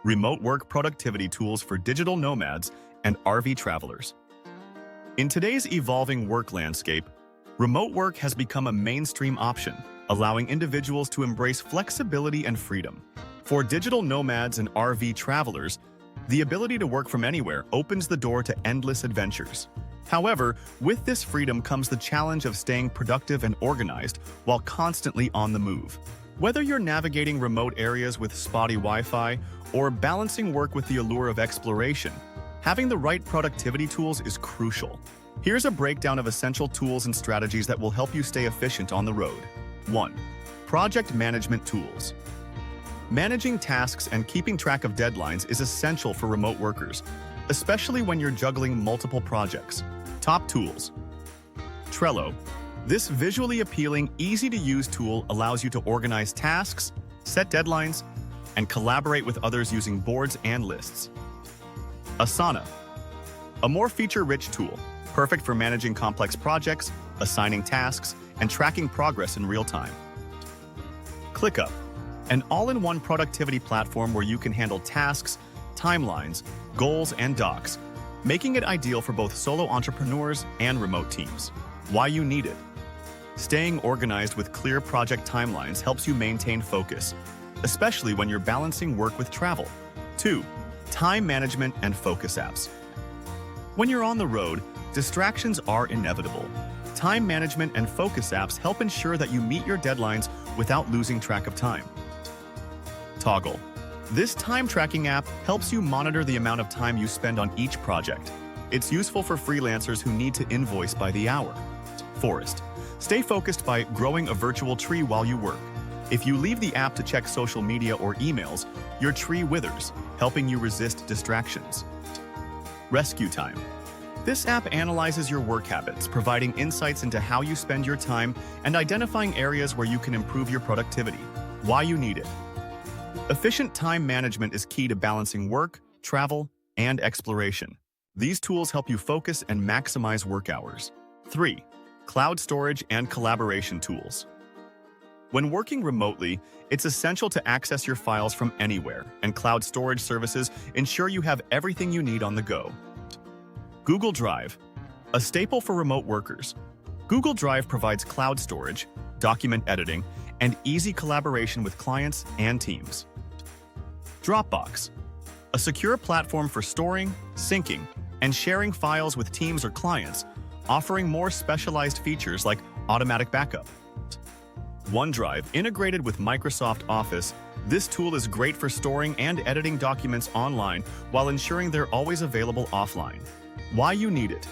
remote work productivity tools for digital nomads and RV travelers. In today's evolving work landscape, remote work has become a mainstream option, allowing individuals to embrace flexibility and freedom. For digital nomads and RV travelers, the ability to work from anywhere opens the door to endless adventures. However, with this freedom comes the challenge of staying productive and organized while constantly on the move. Whether you're navigating remote areas with spotty Wi-Fi or balancing work with the allure of exploration, having the right productivity tools is crucial. Here's a breakdown of essential tools and strategies that will help you stay efficient on the road. 1. Project management tools. Managing tasks and keeping track of deadlines is essential for remote workers, especially when you're juggling multiple projects. Top tools. Trello. This visually appealing, easy-to-use tool allows you to organize tasks, set deadlines, and collaborate with others using boards and lists. Asana. A more feature-rich tool, perfect for managing complex projects, assigning tasks, and tracking progress in real time. ClickUp. An all-in-one productivity platform where you can handle tasks, timelines, goals, and docs, making it ideal for both solo entrepreneurs and remote teams. Why you need it. Staying organized with clear project timelines helps you maintain focus, especially when you're balancing work with travel. 2. Time management and focus apps. When you're on the road, distractions are inevitable. Time management and focus apps help ensure that you meet your deadlines without losing track of time. Toggle. This time tracking app helps you monitor the amount of time you spend on each project. It's useful for freelancers who need to invoice by the hour. Forest. Stay focused by growing a virtual tree while you work. If you leave the app to check social media or emails, your tree withers, helping you resist distractions. Rescue Time. This app analyzes your work habits, providing insights into how you spend your time and identifying areas where you can improve your productivity. Why you need it. Efficient time management is key to balancing work, travel, and exploration. These tools help you focus and maximize work hours. 3. Cloud storage and collaboration tools. When working remotely, it's essential to access your files from anywhere, and cloud storage services ensure you have everything you need on the go. Google Drive, a staple for remote workers. Google Drive provides cloud storage, document editing, and easy collaboration with clients and teams. Dropbox, a secure platform for storing, syncing, and sharing files with teams or clients, offering more specialized features like automatic backup. OneDrive, integrated with Microsoft Office, this tool is great for storing and editing documents online while ensuring they're always available offline. Why you need it.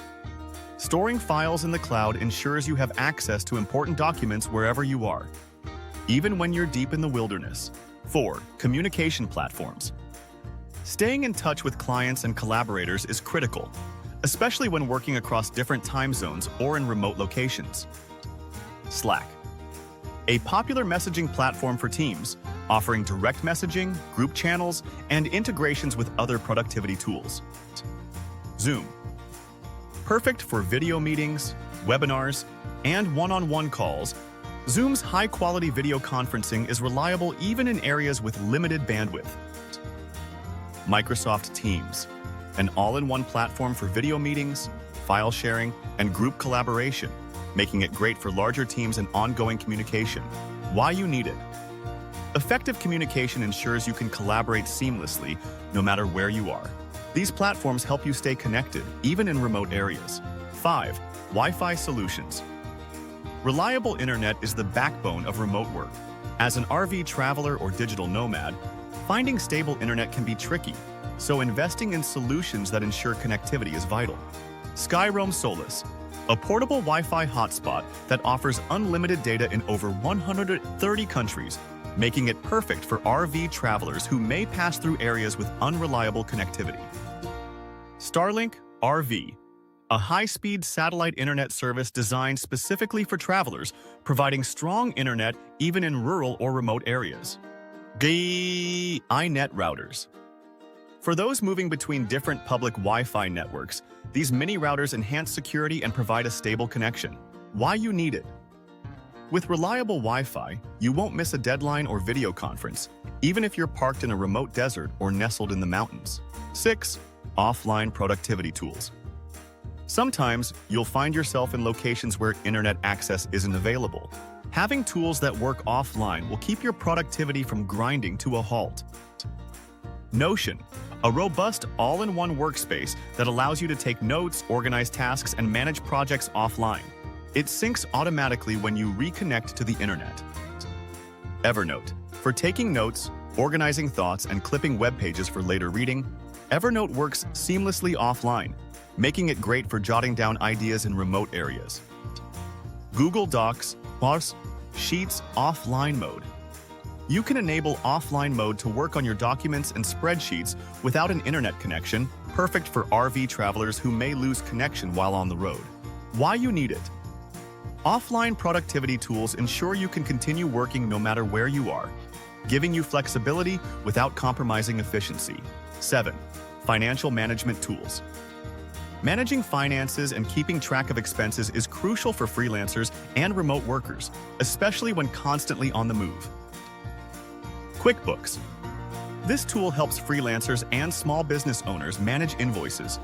Storing files in the cloud ensures you have access to important documents wherever you are, even when you're deep in the wilderness. 4. Communication platforms. Staying in touch with clients and collaborators is critical, especially when working across different time zones or in remote locations. Slack. A popular messaging platform for teams, offering direct messaging, group channels, and integrations with other productivity tools. Zoom. Perfect for video meetings, webinars, and one-on-one calls, Zoom's high-quality video conferencing is reliable even in areas with limited bandwidth. Microsoft Teams, an all-in-one platform for video meetings, file sharing, and group collaboration, making it great for larger teams and ongoing communication. Why you need it. Effective communication ensures you can collaborate seamlessly no matter where you are. These platforms help you stay connected, even in remote areas. 5. Wi-Fi solutions. Reliable internet is the backbone of remote work. As an RV traveler or digital nomad, finding stable internet can be tricky, so investing in solutions that ensure connectivity is vital. Skyroam Solus, a portable Wi-Fi hotspot that offers unlimited data in over 130 countries, making it perfect for RV travelers who may pass through areas with unreliable connectivity. Starlink RV, a high-speed satellite internet service designed specifically for travelers, providing strong internet even in rural or remote areas. iNet routers. For those moving between different public Wi-Fi networks, these mini routers enhance security and provide a stable connection. Why you need it. With reliable Wi-Fi, you won't miss a deadline or video conference, even if you're parked in a remote desert or nestled in the mountains. 6. Offline productivity tools. Sometimes you'll find yourself in locations where internet access isn't available. Having tools that work offline will keep your productivity from grinding to a halt. Notion, a robust all-in-one workspace that allows you to take notes, organize tasks, and manage projects offline. It syncs automatically when you reconnect to the internet. Evernote, for taking notes, organizing thoughts, and clipping web pages for later reading, Evernote works seamlessly offline, making it great for jotting down ideas in remote areas. Google Docs, Sheets offline mode. You can enable offline mode to work on your documents and spreadsheets without an internet connection, perfect for RV travelers who may lose connection while on the road. Why you need it? Offline productivity tools ensure you can continue working no matter where you are, giving you flexibility without compromising efficiency. 7. Financial management tools. Managing finances and keeping track of expenses is crucial for freelancers and remote workers, especially when constantly on the move. QuickBooks. This tool helps freelancers and small business owners manage invoices,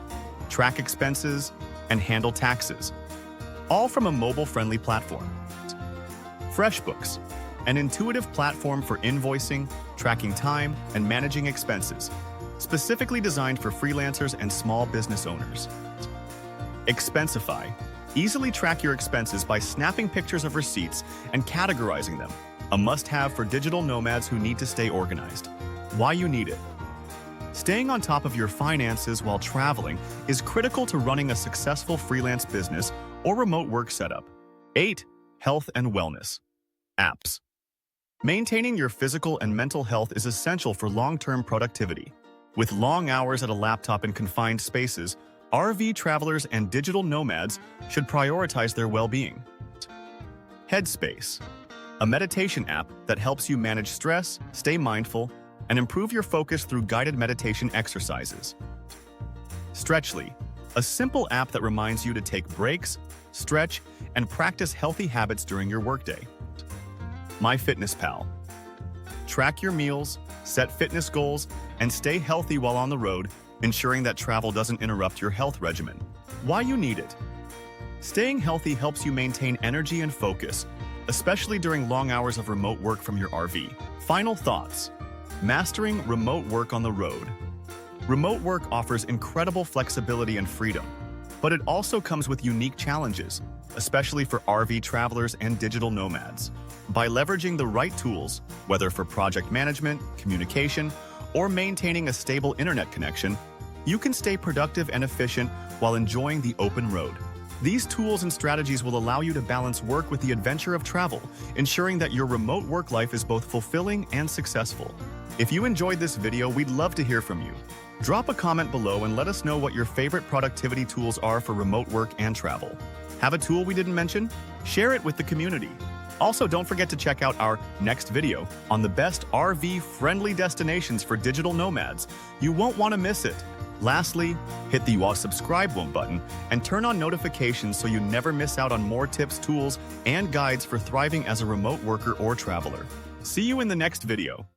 track expenses, and handle taxes, all from a mobile-friendly platform. FreshBooks, an intuitive platform for invoicing, tracking time, and managing expenses, specifically designed for freelancers and small business owners. Expensify. Easily track your expenses by snapping pictures of receipts and categorizing them, a must-have for digital nomads who need to stay organized. Why you need it? Staying on top of your finances while traveling is critical to running a successful freelance business or remote work setup. 8. Health and wellness. Apps. Maintaining your physical and mental health is essential for long-term productivity. With long hours at a laptop in confined spaces, RV travelers and digital nomads should prioritize their well-being. Headspace, a meditation app that helps you manage stress, stay mindful, and improve your focus through guided meditation exercises. Stretchly, a simple app that reminds you to take breaks, stretch, and practice healthy habits during your workday. MyFitnessPal. Track your meals, set fitness goals, and stay healthy while on the road, ensuring that travel doesn't interrupt your health regimen. Why you need it? Staying healthy helps you maintain energy and focus, especially during long hours of remote work from your RV. Final thoughts. Mastering remote work on the road. Remote work offers incredible flexibility and freedom, but it also comes with unique challenges, especially for RV travelers and digital nomads. By leveraging the right tools, whether for project management, communication, or maintaining a stable internet connection, you can stay productive and efficient while enjoying the open road. These tools and strategies will allow you to balance work with the adventure of travel, ensuring that your remote work life is both fulfilling and successful. If you enjoyed this video, we'd love to hear from you. Drop a comment below and let us know what your favorite productivity tools are for remote work and travel. Have a tool we didn't mention? Share it with the community. Also, don't forget to check out our next video on the best RV-friendly destinations for digital nomads. You won't want to miss it. Lastly, hit the subscribe button and turn on notifications so you never miss out on more tips, tools, and guides for thriving as a remote worker or traveler. See you in the next video.